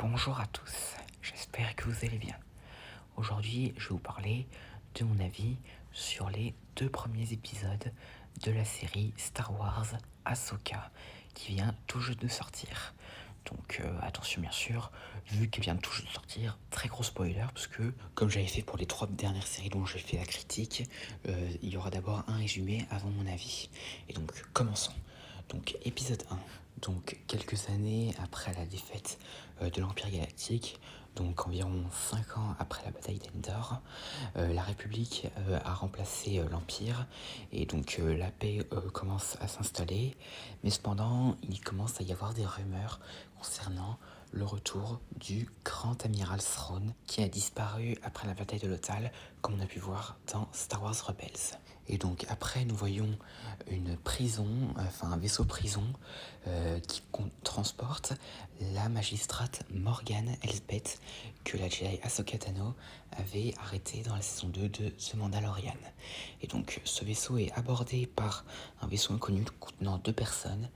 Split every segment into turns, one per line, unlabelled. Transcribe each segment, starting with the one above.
Bonjour à tous, j'espère que vous allez bien. Aujourd'hui, je vais vous parler de mon avis sur les 2 premiers épisodes de la série Star Wars Ahsoka qui vient tout juste de sortir. Donc attention bien sûr, vu qu'elle vient tout juste de sortir, très gros spoiler, parce que comme j'avais fait pour les 3 dernières séries dont j'ai fait la critique, il y aura d'abord un résumé avant mon avis. Et donc commençons. Donc épisode 1. Donc quelques années après la défaite de l'Empire Galactique, donc environ 5 ans après la bataille d'Endor, la République a remplacé l'Empire et donc la paix commence à s'installer. Mais cependant, il commence à y avoir des rumeurs concernant le retour du grand amiral Thrawn qui a disparu après la bataille de Lothal, comme on a pu voir dans Star Wars Rebels. Et donc après, nous voyons une prison, enfin un vaisseau prison qui transporte la magistrate Morgan Elsbeth que la Jedi Ahsoka Tano avait arrêtée dans la saison 2 de The Mandalorian. Et donc ce vaisseau est abordé par un vaisseau inconnu contenant 2 personnes,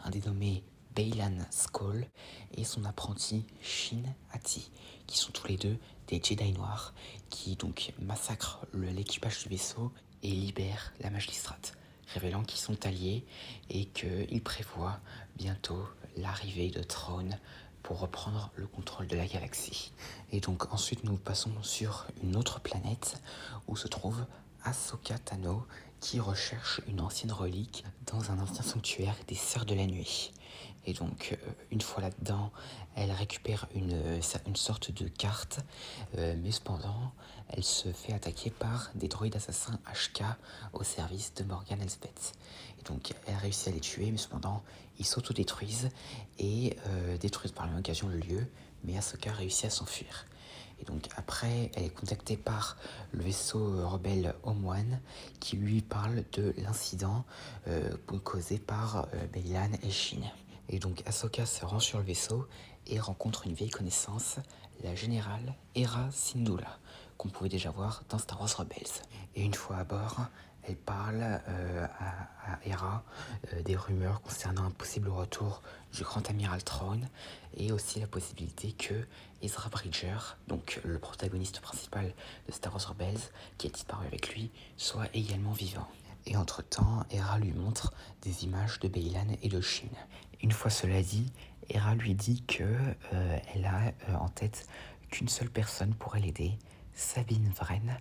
un dénommé Baylan Skoll et son apprenti Shin Hati, qui sont tous les deux des Jedi noirs, qui donc massacrent l'équipage du vaisseau et libèrent la magistrate, révélant qu'ils sont alliés et qu'ils prévoient bientôt l'arrivée de Thrawn pour reprendre le contrôle de la galaxie. Et donc ensuite nous passons sur une autre planète où se trouve Ahsoka Tano qui recherche une ancienne relique dans un ancien sanctuaire des Sœurs de la Nuit. Et donc une fois là-dedans, elle récupère une sorte de carte, mais cependant elle se fait attaquer par des droïdes assassins HK au service de Morgan Elsbeth. Et donc elle réussit à les tuer, mais cependant ils s'autodétruisent et détruisent par la même occasion le lieu, mais Ahsoka réussit à s'enfuir. Et donc après, elle est contactée par le vaisseau rebelle Home-One qui lui parle de l'incident causé par Baylan et Shin. Et donc Ahsoka se rend sur le vaisseau et rencontre une vieille connaissance, la générale Hera Syndulla, qu'on pouvait déjà voir dans Star Wars Rebels. Et une fois à bord, elle parle à Hera des rumeurs concernant un possible retour du grand amiral Thrawn et aussi la possibilité que Ezra Bridger, donc le protagoniste principal de Star Wars Rebels, qui a disparu avec lui, soit également vivant. Et entre-temps, Hera lui montre des images de Baylan et de Shin. Une fois cela dit, Hera lui dit qu'elle a en tête qu'une seule personne pourrait l'aider, Sabine Wren,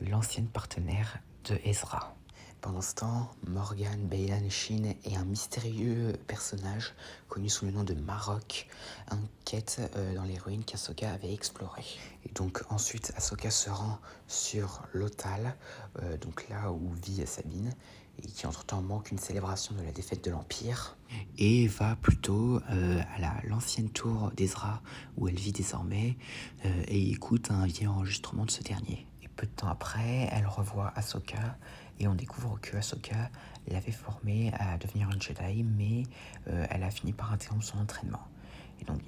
l'ancienne partenaire de Ezra. Pendant ce temps, Morgan, Baylan et Shin et un mystérieux personnage connu sous le nom de Marok enquêtent dans les ruines qu'Ahsoka avait explorées. Et donc ensuite, Ahsoka se rend sur Lothal, donc là où vit Sabine, et qui entre-temps manque une célébration de la défaite de l'Empire, et va plutôt à l'ancienne tour d'Ezra où elle vit désormais, et écoute un vieil enregistrement de ce dernier. Et peu de temps après, elle revoit Ahsoka, et on découvre que Ahsoka l'avait formée à devenir une Jedi, mais elle a fini par interrompre son entraînement.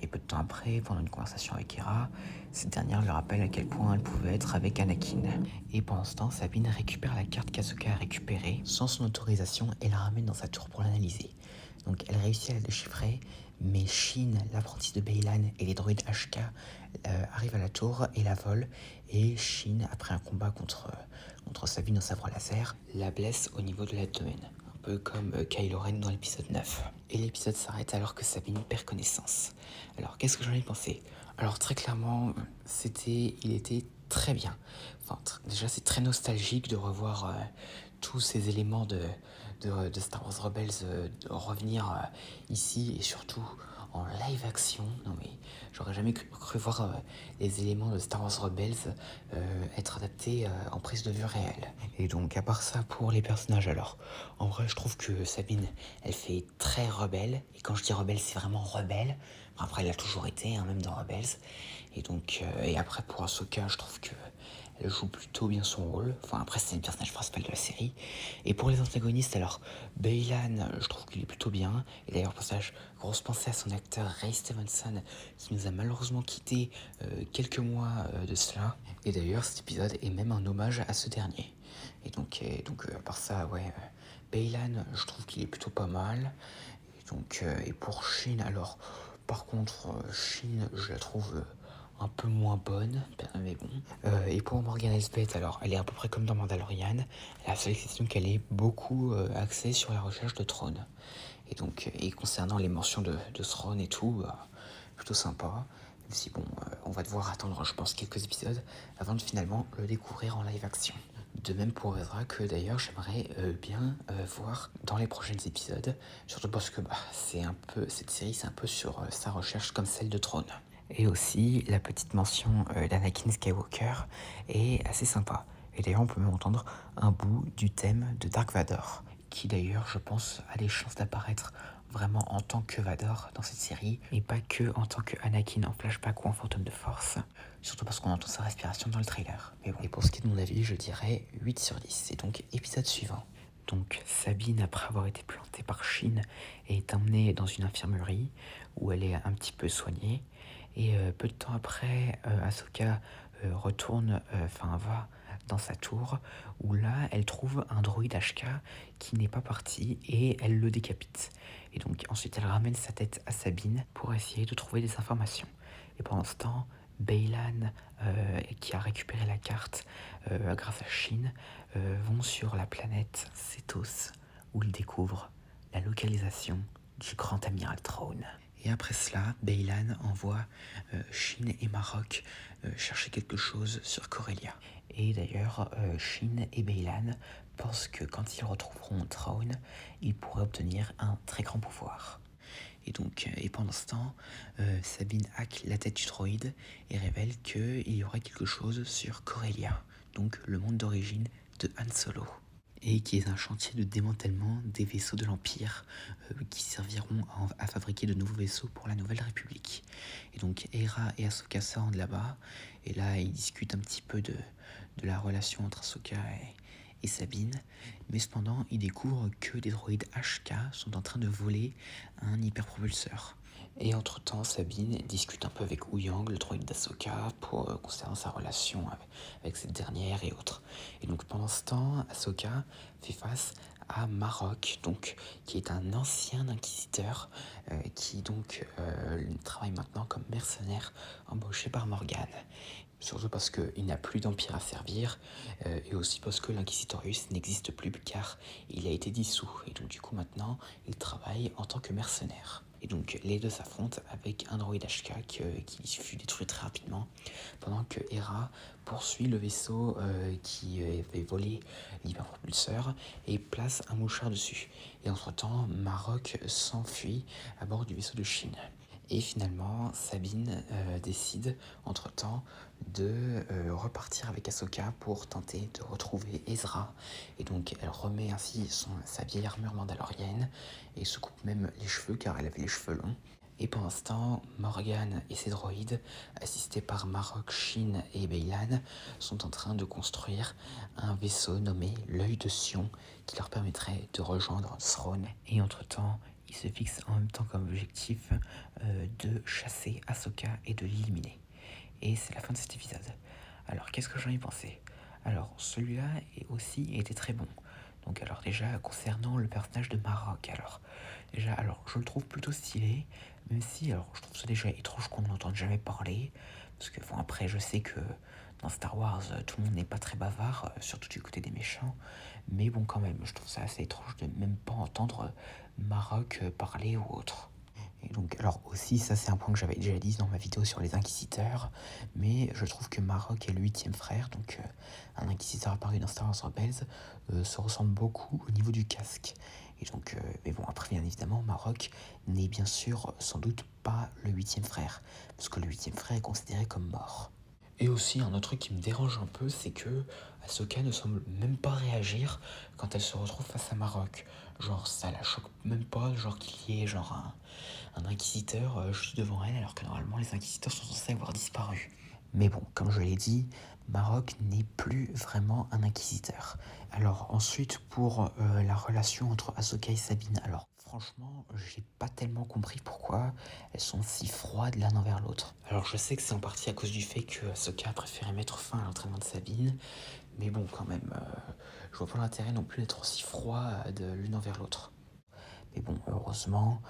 Et peu de temps après, pendant une conversation avec Hera, cette dernière lui rappelle à quel point elle pouvait être avec Anakin. Et pendant ce temps, Sabine récupère la carte qu'Ahsoka a récupérée sans son autorisation et la ramène dans sa tour pour l'analyser. Donc elle réussit à la déchiffrer, mais Shin, l'apprenti de Baylan et les droïdes HK arrivent à la tour et la volent. Et Shin, après un combat contre Sabine au sabre laser, la blesse au niveau de l'abdomen. Un peu comme Kylo Ren dans l'épisode 9. Et l'épisode s'arrête alors que Sabine perd connaissance. Alors qu'est-ce que j'en ai pensé? Alors très clairement, il était très bien. Enfin, déjà c'est très nostalgique de revoir tous ces éléments de Star Wars Rebels revenir ici et surtout en live action. Non mais j'aurais jamais cru voir les éléments de Star Wars Rebels être adaptés en prise de vue réelle. Et donc à part ça, pour les personnages, alors en vrai je trouve que Sabine elle fait très rebelle, et quand je dis rebelle c'est vraiment rebelle. Enfin, après elle a toujours été, hein, même dans Rebels. Et donc et après pour Ahsoka, je trouve que elle joue plutôt bien son rôle. Enfin, après, c'est le personnage principal de la série. Et pour les antagonistes, alors, Baylan, je trouve qu'il est plutôt bien. Et d'ailleurs, passage, grosse pensée à son acteur Ray Stevenson, qui nous a malheureusement quitté quelques mois de cela. Et d'ailleurs, cet épisode est même un hommage à ce dernier. Et donc à part ça, ouais, Baylan, je trouve qu'il est plutôt pas mal. Et pour Shin, alors, par contre, Shin, je la trouve un peu moins bonne, mais bon. Et pour Morgan Elsbeth, alors, elle est à peu près comme dans Mandalorian. La seule exception qu'elle est beaucoup axée sur la recherche de trône. Et donc, et concernant les mentions de Throne et tout, plutôt sympa. Même si bon, on va devoir attendre, je pense, quelques épisodes avant de finalement le découvrir en live action. De même pour Ezra, que d'ailleurs j'aimerais bien voir dans les prochains épisodes, surtout parce que cette série c'est un peu sur sa recherche comme celle de Throne. Et aussi la petite mention d'Anakin Skywalker est assez sympa. Et d'ailleurs on peut même entendre un bout du thème de Dark Vador, qui d'ailleurs je pense a des chances d'apparaître vraiment en tant que Vador dans cette série, et pas que en tant que Anakin en flashback ou en fantôme de force, surtout parce qu'on entend sa respiration dans le trailer. Mais bon. Et pour ce qui est de mon avis, je dirais 8 sur 10. Et donc, épisode suivant. Donc, Sabine, après avoir été plantée par Shin, est emmenée dans une infirmerie où elle est un petit peu soignée. Et peu de temps après, Ahsoka va dans sa tour, où là, elle trouve un droïde HK qui n'est pas parti et elle le décapite. Et donc ensuite, elle ramène sa tête à Sabine pour essayer de trouver des informations. Et pendant ce temps, Baylan, qui a récupéré la carte grâce à Shin, vont sur la planète Cetos, où ils découvrent la localisation du grand amiral Thrawn. Et après cela, Baylan envoie Shin et Marok chercher quelque chose sur Corellia. Et d'ailleurs, Shin et Baylan pensent que quand ils retrouveront Thrawn, ils pourraient obtenir un très grand pouvoir. Et donc, et pendant ce temps, Sabine hack la tête du droïde et révèle qu'il y aurait quelque chose sur Corellia, donc le monde d'origine de Han Solo, et qui est un chantier de démantèlement des vaisseaux de l'Empire qui serviront à fabriquer de nouveaux vaisseaux pour la Nouvelle République. Et donc Hera et Ahsoka se rendent là-bas, et là ils discutent un petit peu de la relation entre Ahsoka et Sabine, mais cependant ils découvrent que des droïdes HK sont en train de voler un hyperpropulseur. Et entre-temps, Sabine discute un peu avec Ouyang, le droïde d'Ahsoka, concernant sa relation avec cette dernière et autres. Et donc pendant ce temps, Ahsoka fait face à Marok, donc, qui est un ancien inquisiteur qui donc travaille maintenant comme mercenaire embauché par Morgan. Surtout parce qu'il n'a plus d'empire à servir, et aussi parce que l'Inquisitorius n'existe plus car il a été dissous. Et donc du coup maintenant, il travaille en tant que mercenaire. Et donc les deux s'affrontent avec un droïde HK qui fut détruit très rapidement, pendant que Hera poursuit le vaisseau qui avait volé l'hyperpropulseur et place un mouchard dessus. Et entre-temps, Marok s'enfuit à bord du vaisseau de Shin. Et finalement, Sabine décide, entre-temps, de repartir avec Ahsoka pour tenter de retrouver Ezra. Et donc, elle remet ainsi sa vieille armure mandalorienne et se coupe même les cheveux car elle avait les cheveux longs. Et pendant ce temps, Morgan et ses droïdes, assistés par Marok, Shin et Baylan, sont en train de construire un vaisseau nommé l'Œil de Sion qui leur permettrait de rejoindre Throne. Et entre-temps, ils se fixent en même temps comme objectif de chasser Ahsoka et de l'éliminer. Et c'est la fin de cet épisode. Alors, qu'est-ce que j'en ai pensé? Alors, celui-là était très bon. Donc, alors déjà, concernant le personnage de Marok, alors, je le trouve plutôt stylé, même si, alors, je trouve ça déjà étrange qu'on ne l'entende jamais parler, parce que, bon, après, je sais que dans Star Wars, tout le monde n'est pas très bavard, surtout du côté des méchants, mais bon, quand même, je trouve ça assez étrange de même pas entendre Marok parler ou autre. Et donc, alors aussi, ça c'est un point que j'avais déjà dit dans ma vidéo sur les inquisiteurs, mais je trouve que Marok est le 8e frère, donc un inquisiteur apparu dans Star Wars Rebels, se ressemble beaucoup au niveau du casque. Et donc, mais bon, après bien évidemment, Marok n'est bien sûr sans doute pas le 8e frère, parce que le 8e frère est considéré comme mort. Et aussi, un autre truc qui me dérange un peu, c'est que Ahsoka ne semble même pas réagir quand elle se retrouve face à Marok. Genre, ça la choque même pas, genre qu'il y ait genre un inquisiteur juste devant elle, alors que normalement les inquisiteurs sont censés avoir disparu. Mais bon, comme je l'ai dit, Marok n'est plus vraiment un inquisiteur. Alors ensuite, pour la relation entre Ahsoka et Sabine, alors franchement, j'ai pas tellement compris pourquoi elles sont si froides l'un envers l'autre. Alors je sais que c'est en partie à cause du fait que Ahsoka a préféré mettre fin à l'entraînement de Sabine, mais bon, quand même, je vois pas l'intérêt non plus d'être aussi froid de l'une envers l'autre. Mais bon, heureusement,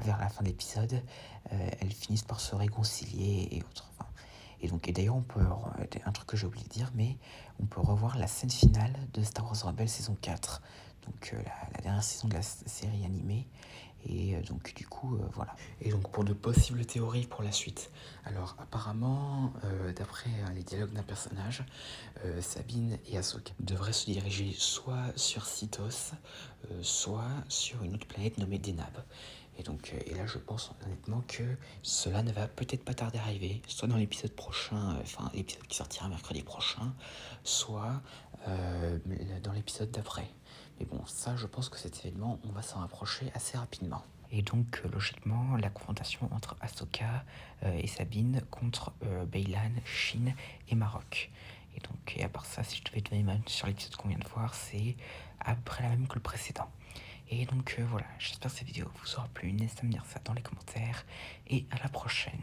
vers la fin de l'épisode, elles finissent par se réconcilier et autres. Enfin, et d'ailleurs, un truc que j'ai oublié de dire, mais on peut revoir la scène finale de Star Wars Rebels saison 4. Donc la dernière saison de la série animée. Et donc du coup, voilà. Et donc pour de possibles théories pour la suite. Alors apparemment, d'après les dialogues d'un personnage, Sabine et Ahsoka devraient se diriger soit sur Sithos, soit sur une autre planète nommée Denab. Et donc, et là, je pense honnêtement que cela ne va peut-être pas tarder à arriver, soit dans l'épisode prochain, enfin l'épisode qui sortira mercredi prochain, soit dans l'épisode d'après. Mais bon, ça, je pense que cet événement, on va s'en rapprocher assez rapidement. Et donc, logiquement, la confrontation entre Ahsoka et Sabine contre Baylan, Shin et Marok. Et donc, et à part ça, si je devais donner ma note sur l'épisode qu'on vient de voir, c'est à peu près la même que le précédent. Et donc voilà, j'espère que cette vidéo vous aura plu. N'hésitez pas à me dire ça dans les commentaires. Et à la prochaine.